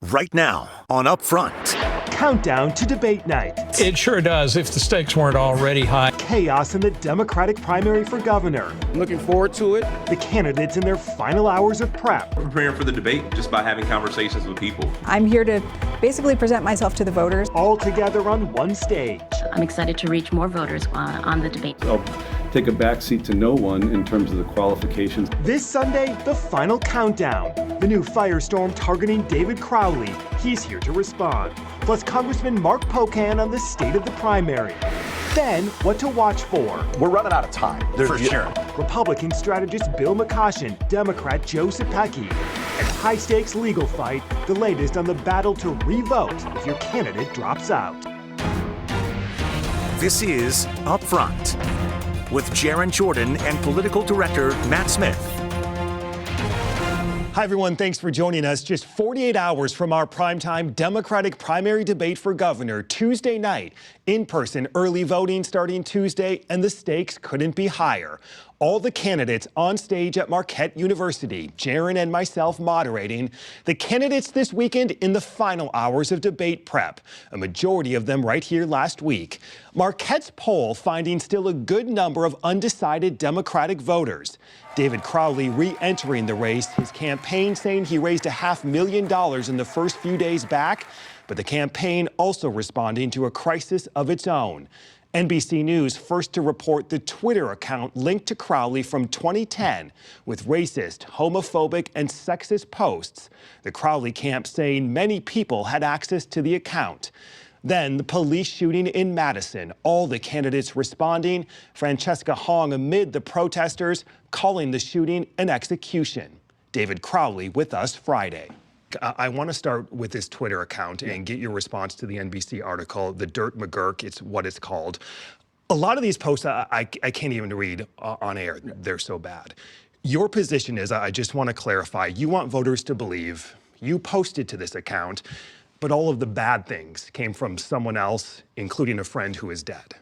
Right now on Upfront. Countdown to debate night. It sure does, if the stakes weren't already high. Chaos in the Democratic primary for governor. Looking forward to it. The candidates in their final hours of prep. Preparing for the debate just by having conversations with people. I'm here to basically present myself to the voters. All together on one stage. I'm excited to reach more voters on the debate. I'll take a backseat to no one in terms of the qualifications. This Sunday, the final countdown. The new firestorm targeting David Crowley. He's here to respond. Plus Congressman Mark Pocan on the state of the primary. Then, what to watch for. We're running out of time. For sure. Republican strategist Bill McCoshen, Democrat Joe Sapecki. And high-stakes legal fight, the latest on the battle to re-vote if your candidate drops out. This is Upfront with Jaron Jordan and political director Matt Smith. Hi, everyone. Thanks for joining us. Just 48 hours from our primetime Democratic primary debate for governor, Tuesday night. In-person early voting starting Tuesday, and the stakes couldn't be higher. All the candidates on stage at Marquette University, Jaron and myself moderating. The candidates this weekend in the final hours of debate prep, a majority of them right here last week. Marquette's poll finding still a good number of undecided Democratic voters. David Crowley re-entering the race, his campaign saying he raised $500,000 in the first few days back, but the campaign also responding to a crisis of its own. NBC News first to report the Twitter account linked to Crowley from 2010 with racist, homophobic, and sexist posts. The Crowley camp saying many people had access to the account. Then the police shooting in Madison, all the candidates responding. Francesca Hong amid the protesters, calling the shooting an execution. David Crowley with us Friday. I want to start with this Twitter account and get your response to the NBC article, The Dirt McGurk, it's what it's called. A lot of these posts I can't even read on air. They're so bad. Your position is, I just want to clarify, you want voters to believe you posted to this account, but all of the bad things came from someone else, including a friend who is dead.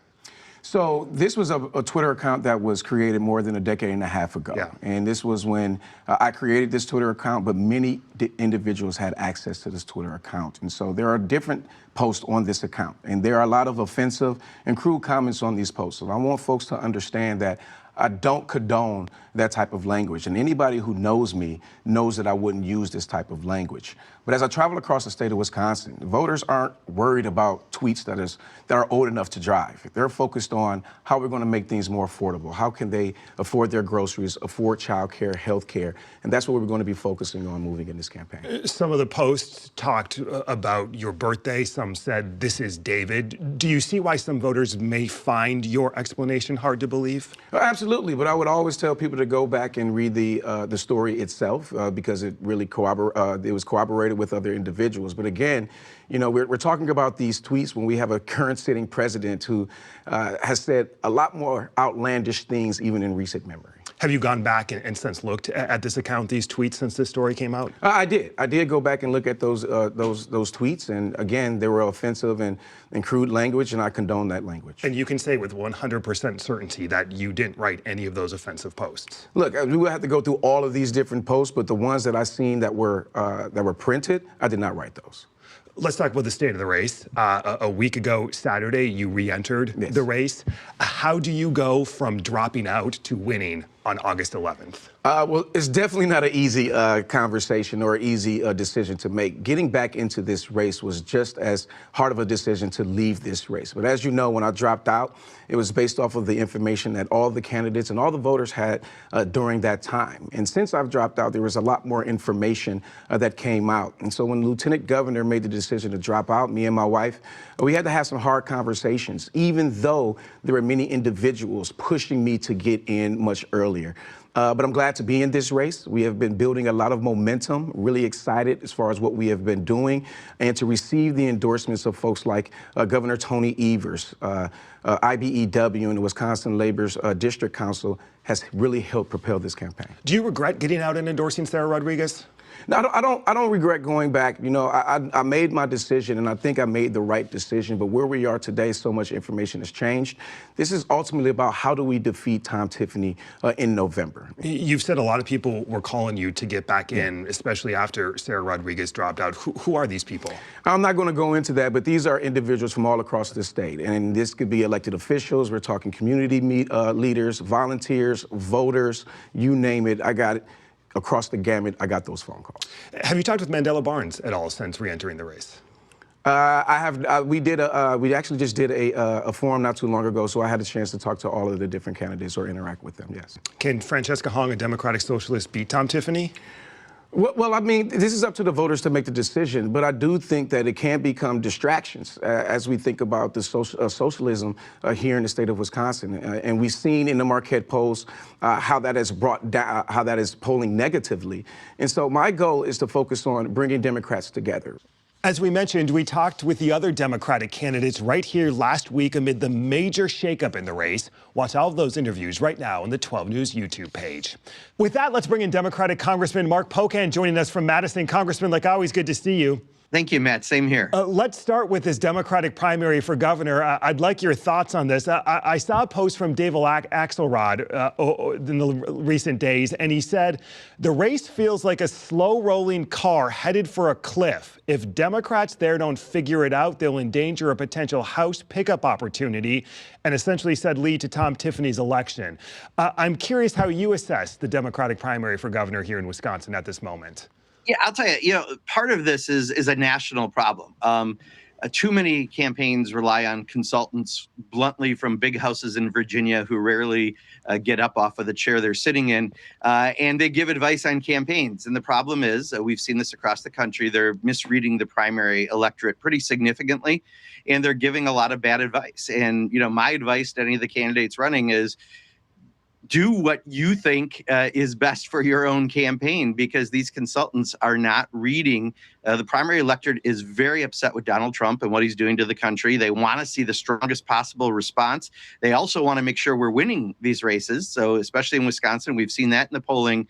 So this was a Twitter account that was created more than a decade and a half ago. Yeah. And this was when I created this Twitter account, but many individuals had access to this Twitter account. And so there are different posts on this account. And there are a lot of offensive and crude comments on these posts. So I want folks to understand that I don't condone that type of language. And anybody who knows me knows that I wouldn't use this type of language. But as I travel across the state of Wisconsin, voters aren't worried about tweets that are old enough to drive. They're focused on how we're going to make things more affordable. How can they afford their groceries, afford child care, health care? And that's what we're going to be focusing on moving in this campaign. Some of the posts talked about your birthday. Some said, this is David. Do you see why some voters may find your explanation hard to believe? Absolutely, but I would always tell people to go back and read the story itself because it really it was corroborated with other individuals. But again, you know, we're talking about these tweets when we have a current sitting president who has said a lot more outlandish things even in recent memory. Have you gone back and since looked at this account, these tweets, since this story came out? I did. I did go back and look at those tweets, and again, they were offensive and crude language, and I condone that language. And you can say with 100% certainty that you didn't write any of those offensive posts. Look, we will have to go through all of these different posts, but the ones that I seen that were printed, I did not write those. Let's talk about the state of the race. A week ago, Saturday, you re-entered the race. How do you go from dropping out to winning on August 11th? Well, it's definitely not an easy conversation or easy decision to make. Getting back into this race was just as hard of a decision to leave this race. But as you know, when I dropped out, it was based off of the information that all the candidates and all the voters had during that time. And since I've dropped out, there was a lot more information that came out. And so when the Lieutenant Governor made the decision to drop out, me and my wife, we had to have some hard conversations, even though there were many individuals pushing me to get in much earlier. But I'm glad to be in this race. We have been building a lot of momentum, really excited as far as what we have been doing, and to receive the endorsements of folks like Governor Tony Evers, IBEW, and the Wisconsin Labor's District Council has really helped propel this campaign. Do you regret getting out and endorsing Sarah Rodriguez? No, I don't regret going back. You know, I made my decision, and I think I made the right decision. But where we are today, so much information has changed. This is ultimately about how do we defeat Tom Tiffany in November. You've said a lot of people were calling you to get back in, especially after Sarah Rodriguez dropped out. Who are these people? I'm not going to go into that, but these are individuals from all across the state. And this could be elected officials. We're talking community leaders, volunteers, voters, you name it. I got it. Across the gamut, I got those phone calls. Have you talked with Mandela Barnes at all since re-entering the race? I have. We actually just did a forum not too long ago, so I had a chance to talk to all of the different candidates or interact with them. Yes. Can Francesca Hong, a Democratic Socialist, beat Tom Tiffany? Well, I mean, this is up to the voters to make the decision, but I do think that it can become distractions as we think about the socialism here in the state of Wisconsin. And we've seen in the Marquette polls how that has brought down, how that is polling negatively. And so my goal is to focus on bringing Democrats together. As we mentioned, we talked with the other Democratic candidates right here last week amid the major shakeup in the race. Watch all of those interviews right now on the 12 News YouTube page. With that, let's bring in Democratic Congressman Mark Pocan joining us from Madison. Congressman, like always, good to see you. Thank you, Matt. Same here. Let's start with this Democratic primary for governor. I'd like your thoughts on this. I saw a post from David Axelrod in the recent days, and he said, the race feels like a slow-rolling car headed for a cliff. If Democrats there don't figure it out, they'll endanger a potential House pickup opportunity, and essentially said lead to Tom Tiffany's election. I'm curious how you assess the Democratic primary for governor here in Wisconsin at this moment. Yeah, I'll tell you, part of this is a national problem. Too many campaigns rely on consultants bluntly from big houses in Virginia who rarely get up off of the chair they're sitting in, and they give advice on campaigns. And the problem is, we've seen this across the country, they're misreading the primary electorate pretty significantly, and they're giving a lot of bad advice. And, my advice to any of the candidates running is, do what you think is best for your own campaign, because these consultants are not reading. The primary electorate is very upset with Donald Trump and what he's doing to the country. They want to see the strongest possible response. They also want to make sure we're winning these races. So especially in Wisconsin, we've seen that in the polling.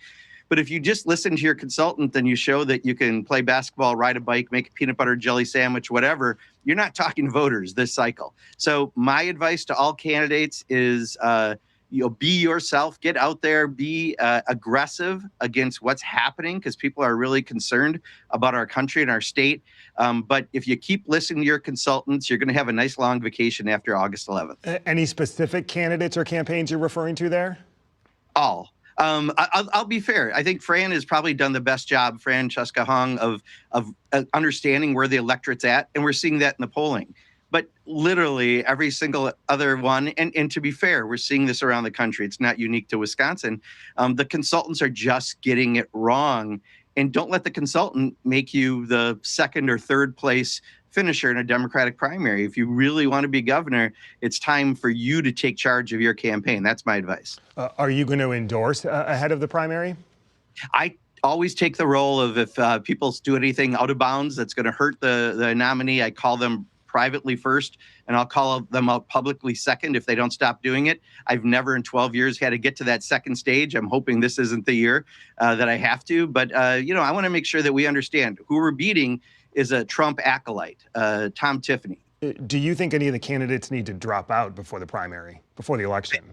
But if you just listen to your consultant and you show that you can play basketball, ride a bike, make a peanut butter jelly sandwich, whatever, you're not talking voters this cycle. So my advice to all candidates is, be yourself, get out there, be aggressive against what's happening, because people are really concerned about our country and our state. But if you keep listening to your consultants, you're going to have a nice long vacation after August 11th. Any specific candidates or campaigns you're referring to there? All. I'll be fair. I think Fran has probably done the best job, Francesca Hong, of understanding where the electorate's at, and we're seeing that in the polling. But literally every single other one, and to be fair, we're seeing this around the country. It's not unique to Wisconsin. The consultants are just getting it wrong. And don't let the consultant make you the second or third place finisher in a Democratic primary. If you really want to be governor, it's time for you to take charge of your campaign. That's my advice. Are you going to endorse ahead of the primary? I always take the role of, if people do anything out of bounds that's going to hurt the nominee, I call them privately first, and I'll call them out publicly second if they don't stop doing it. I've never in 12 years had to get to that second stage. I'm hoping this isn't the year that I have to. But, I want to make sure that we understand who we're beating is a Trump acolyte, Tom Tiffany. Do you think any of the candidates need to drop out before the primary, before the election?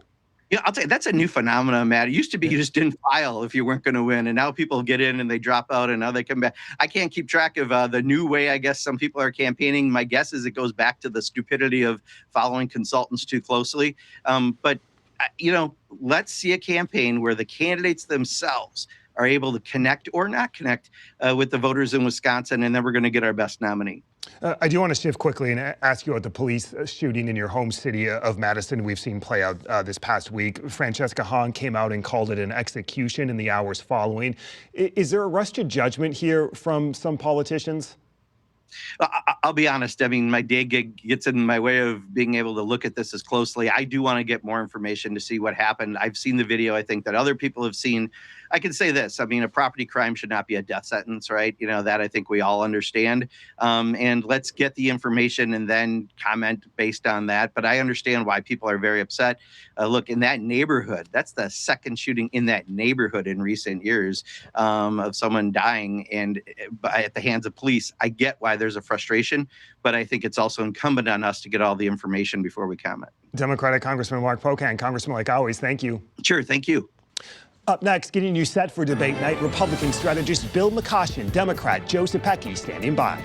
I'll tell you, that's a new phenomenon, Matt. It used to be you just didn't file if you weren't going to win, and now people get in and they drop out, and now they come back. I can't keep track of the new way, I guess, some people are campaigning. My guess is it goes back to the stupidity of following consultants too closely. But let's see a campaign where the candidates themselves are able to connect or not connect with the voters in Wisconsin, and then we're going to get our best nominee. I do want to shift quickly and ask you about the police shooting in your home city of Madison we've seen play out this past week. Francesca Hong came out and called it an execution in the hours following. Is there a rush to judgment here from some politicians? I'll be honest. I mean, my day gig gets in my way of being able to look at this as closely. I do want to get more information to see what happened. I've seen the video. I think that other people have seen. I can say this. I mean, a property crime should not be a death sentence, right? That I think we all understand. And let's get the information and then comment based on that. But I understand why people are very upset. Look, in that neighborhood, that's the second shooting in that neighborhood in recent years of someone dying and at the hands of police. I get why there's a frustration, but I think it's also incumbent on us to get all the information before we comment. Democratic Congressman Mark Pocan. Congressman, like always, thank you. Sure, thank you. Up next, getting you set for debate night, Republican strategist Bill McCoshen, Democrat Joe Zepecki standing by.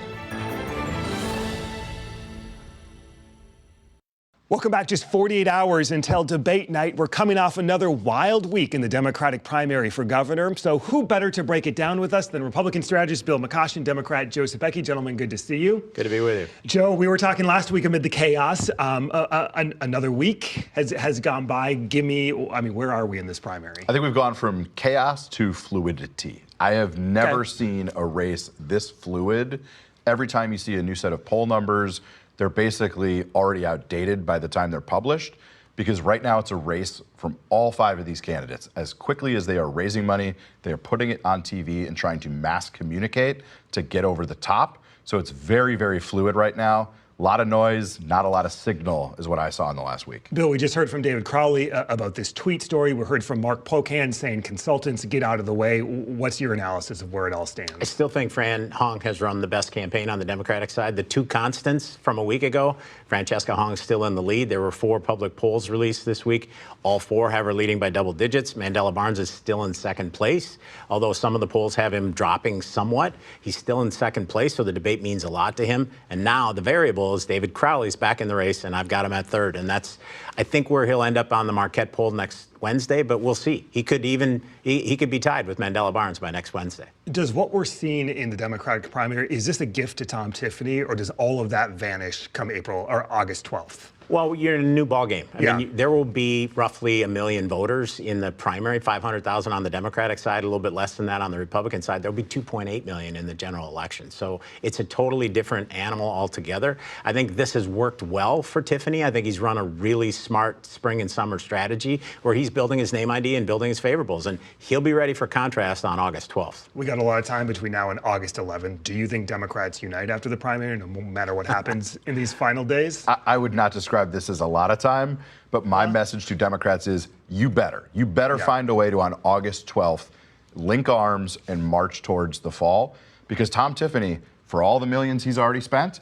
Welcome back. Just 48 hours until debate night. We're coming off another wild week in the Democratic primary for governor. So who better to break it down with us than Republican strategist Bill McCoshen, Democrat Joe Zepecki. Gentlemen, good to see you. Good to be with you. Joe, we were talking last week amid the chaos. Another week has gone by. Where are we in this primary? I think we've gone from chaos to fluidity. I have never seen a race this fluid. Every time you see a new set of poll numbers, they're basically already outdated by the time they're published, because right now it's a race from all 5 of these candidates. As quickly as they are raising money, they are putting it on TV and trying to mass communicate to get over the top. So it's very, very fluid right now. A lot of noise, not a lot of signal is what I saw in the last week. Bill, we just heard from David Crowley about this tweet story. We heard from Mark Pocan saying consultants get out of the way. What's your analysis of where it all stands? I still think Fran Hong has run the best campaign on the Democratic side. The 2 constants from a week ago, Francesca Hong is still in the lead. There were 4 public polls released this week. All 4 have her leading by double digits. Mandela Barnes is still in second place. Although some of the polls have him dropping somewhat, he's still in second place, so the debate means a lot to him. And now the variable is David Crowley's back in the race, and I've got him at third. And that's, I think, where he'll end up on the Marquette poll next Wednesday, but we'll see. He could be tied with Mandela Barnes by next Wednesday. Does what we're seeing in the Democratic primary, is this a gift to Tom Tiffany, or does all of that vanish come April or August 12th? Well, you're in a new ballgame. I mean, there will be roughly 1 million voters in the primary, 500,000 on the Democratic side, a little bit less than that on the Republican side. There'll be 2.8 million in the general election. So it's a totally different animal altogether. I think this has worked well for Tiffany. I think he's run a really smart spring and summer strategy where he's building his name ID and building his favorables. And he'll be ready for contrast on August 12th. We got a lot of time between now and August 11th. Do you think Democrats unite after the primary, no matter what happens in these final days? I would not describe this as a lot of time, but my message to Democrats is you better find a way to, on August 12th, link arms and march towards the fall, because Tom Tiffany, for all the millions he's already spent,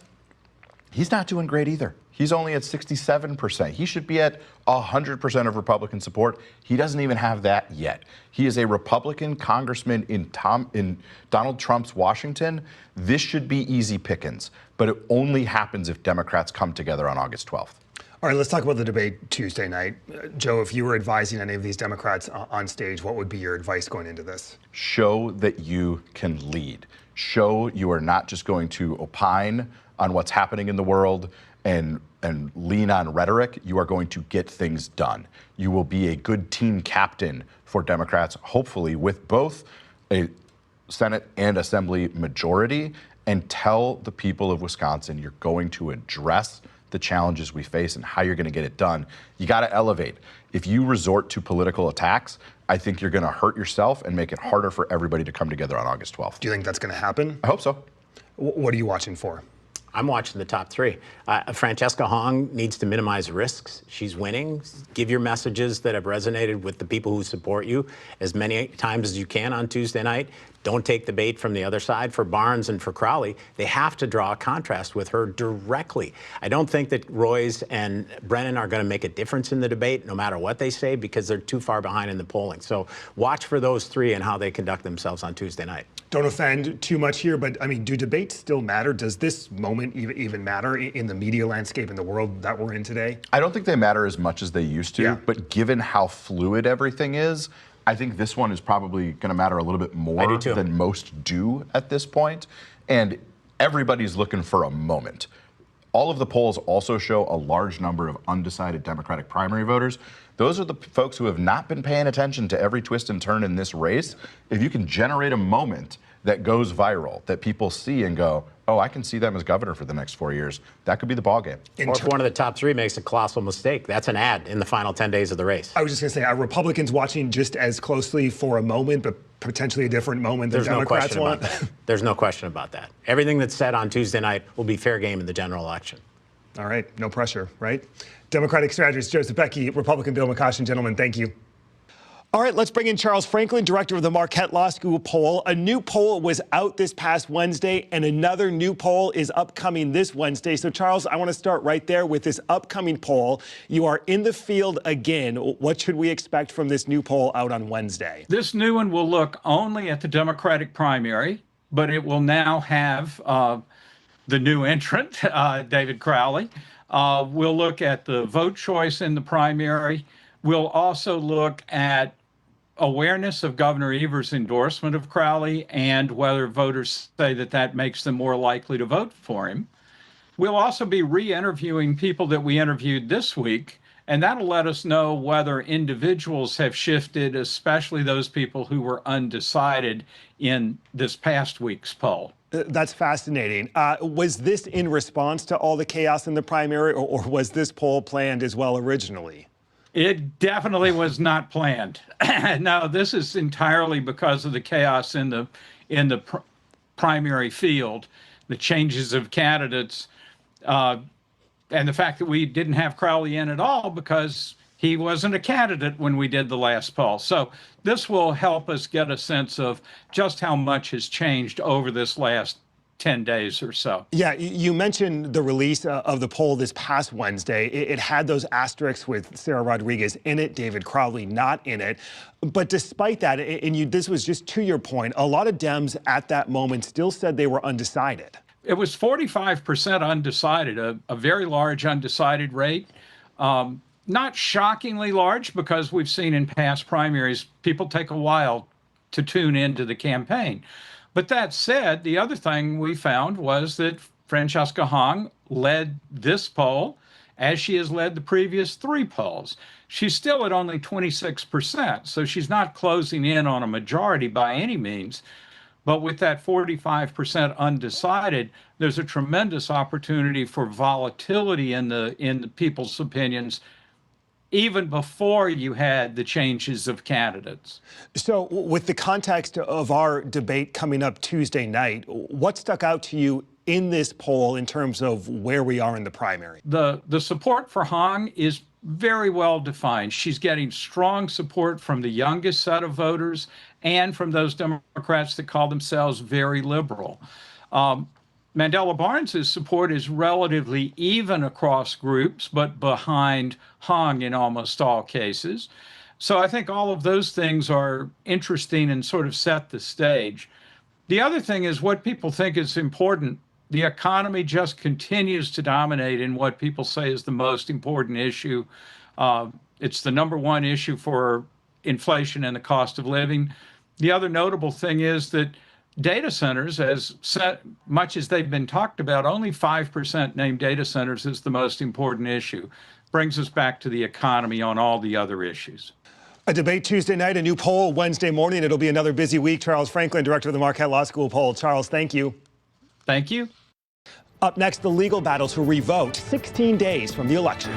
he's not doing great either. He's only at 67%. He should be at 100% of Republican support. He doesn't even have that yet. He is a Republican congressman in Donald Trump's Washington. This should be easy pickings, but it only happens if Democrats come together on August 12th. All right, let's talk about the debate Tuesday night. Joe, if you were advising any of these Democrats on stage, what would be your advice going into this? Show that you can lead. Show you are not just going to opine on what's happening in the world and lean on rhetoric. You are going to get things done. You will be a good team captain for Democrats, hopefully with both a Senate and Assembly majority, and tell the people of Wisconsin you're going to address the challenges we face and how you're going to get it done. You got to elevate. If you resort to political attacks, I think you're going to hurt yourself and make it harder for everybody to come together on August 12th. Do you think that's going to happen? I hope so. What are you watching for? I'm watching the top 3. Francesca Hong needs to minimize risks. She's winning. Give your messages that have resonated with the people who support you as many times as you can on Tuesday night. Don't take the bait from the other side. For Barnes and for Crowley, they have to draw a contrast with her directly. I don't think that Royce and Brennan are going to make a difference in the debate, no matter what they say, because they're too far behind in the polling. So watch for those 3 and how they conduct themselves on Tuesday night. Don't offend too much here, but I mean, do debates still matter? Does this moment even matter in the media landscape in the world that we're in today? I don't think they matter as much as they used to, but given how fluid everything is, I think this one is probably going to matter a little bit more than most do at this point. And everybody's looking for a moment. All of the polls also show a large number of undecided Democratic primary voters. Those are the folks who have not been paying attention to every twist and turn in this race. If you can generate a moment that goes viral, that people see and go, oh, I can see them as governor for the next 4 years, that could be the ballgame. Or if one of the top three makes a colossal mistake, that's an ad in the final 10 days of the race. I was just going to say, are Republicans watching just as closely for a moment, but potentially a different moment than Democrats want? There's no question about that. Everything that's said on Tuesday night will be fair game in the general election. All right, no pressure, right? Democratic strategist Joseph Becky, Republican Bill McCoshen, gentlemen, thank you. All right, let's bring in Charles Franklin, director of the Marquette Law School poll. A new poll was out this past Wednesday, and another new poll is upcoming this Wednesday. So, Charles, I want to start right there with this upcoming poll. You are in the field again. What should we expect from this new poll out on Wednesday? This new one will look only at the Democratic primary, but it will now have the new entrant, David Crowley. We'll look at the vote choice in the primary. We'll also look at awareness of Governor Evers' endorsement of Crowley and whether voters say that that makes them more likely to vote for him. We'll also be re-interviewing people that we interviewed this week, and that'll let us know whether individuals have shifted, especially those people who were undecided in this past week's poll. That's fascinating. Was this in response to all the chaos in the primary, or was this poll planned as well originally? It definitely was not planned. No, this is entirely because of the chaos in the primary field, the changes of candidates, and the fact that we didn't have Crowley in at all because he wasn't a candidate when we did the last poll. So this will help us get a sense of just how much has changed over this last 10 days or so. Yeah, you mentioned the release of the poll this past Wednesday. It had those asterisks with Sarah Rodriguez in it, David Crowley not in it. But despite that, and this was just to your point, a lot of Dems at that moment still said they were undecided. It was 45% undecided, a very large undecided rate. Not shockingly large, because we've seen in past primaries, people take a while to tune into the campaign. But that said, the other thing we found was that Francesca Hong led this poll as she has led the previous three polls. She's still at only 26%, so she's not closing in on a majority by any means. But with that 45% undecided, there's a tremendous opportunity for volatility in the people's opinions, even before you had the changes of candidates. So with the context of our debate coming up Tuesday night, what stuck out to you in this poll in terms of where we are in the primary? The support for Hong is very well defined. She's getting strong support from the youngest set of voters and from those Democrats that call themselves very liberal. Mandela Barnes's support is relatively even across groups, but behind Hong in almost all cases. So I think all of those things are interesting and sort of set the stage. The other thing is what people think is important. The economy just continues to dominate in what people say is the most important issue. It's the number one issue for inflation and the cost of living. The other notable thing is that data centers, as much as they've been talked about, only 5% name data centers as the most important issue. Brings us back to the economy on all the other issues. A debate Tuesday night, a new poll Wednesday morning. It'll be another busy week. Charles Franklin, director of the Marquette Law School poll. Charles, thank you. Thank you. Up next, the legal battle to revote 16 days from the election.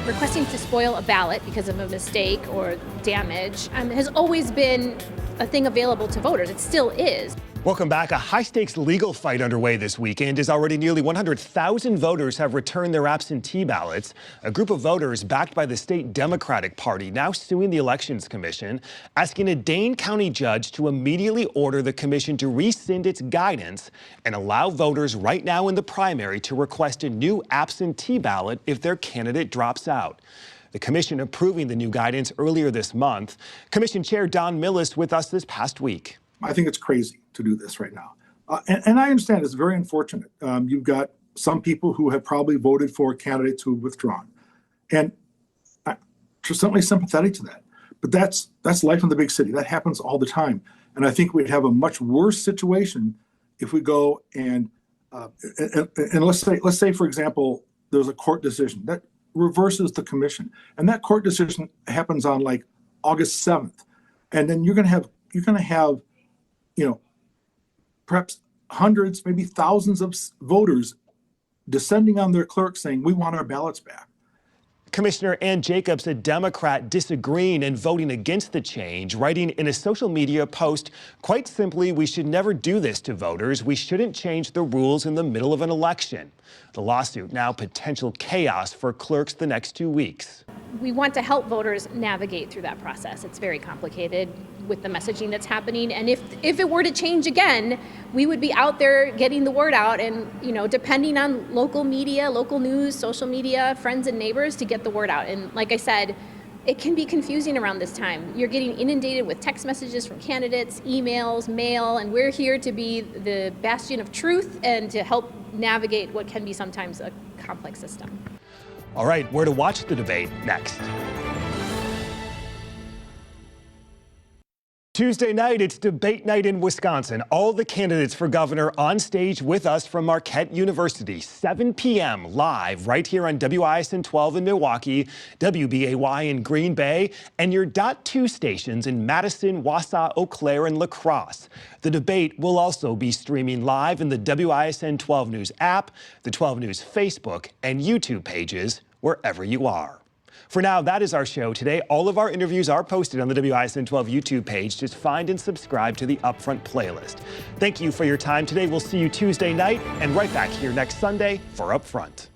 Requesting to spoil a ballot because of a mistake or damage has always been a thing available to voters. It still is. Welcome back. A high-stakes legal fight underway this weekend as already nearly 100,000 voters have returned their absentee ballots. A group of voters backed by the state Democratic Party now suing the Elections Commission, asking a Dane County judge to immediately order the commission to rescind its guidance and allow voters right now in the primary to request a new absentee ballot if their candidate drops out. The commission approving the new guidance earlier this month. Commission Chair Don Millis with us this past week. I think it's crazy to do this right now. And I understand it's very unfortunate. You've got some people who have probably voted for candidates who have withdrawn. And I'm certainly sympathetic to that. But that's life in the big city. That happens all the time. And I think we'd have a much worse situation if we go and let's say, for example, there's a court decision that reverses the commission, and that court decision happens on like August 7th, and then you're going to have perhaps hundreds, maybe thousands of voters descending on their clerk saying, we want our ballots back. Commissioner Ann Jacobs, a Democrat, disagreeing and voting against the change, writing in a social media post, quite simply, we should never do this to voters. We shouldn't change the rules in the middle of an election. The lawsuit now potential chaos for clerks the next 2 weeks. We want to help voters navigate through that process. It's very complicated with the messaging that's happening. And if it were to change again, we would be out there getting the word out and, depending on local media, local news, social media, friends and neighbors to get the word out. And like I said, it can be confusing around this time. You're getting inundated with text messages from candidates, emails, mail, and we're here to be the bastion of truth and to help navigate what can be sometimes a complex system. All right, where to watch the debate next. Tuesday night, it's debate night in Wisconsin. All the candidates for governor on stage with us from Marquette University, 7 p.m. live right here on WISN 12 in Milwaukee, WBAY in Green Bay, and your .2 stations in Madison, Wausau, Eau Claire, and La Crosse. The debate will also be streaming live in the WISN 12 News app, the 12 News Facebook and YouTube pages, wherever you are. For now, that is our show today. All of our interviews are posted on the WISN 12 YouTube page. Just find and subscribe to the Upfront playlist. Thank you for your time today. We'll see you Tuesday night and right back here next Sunday for Upfront.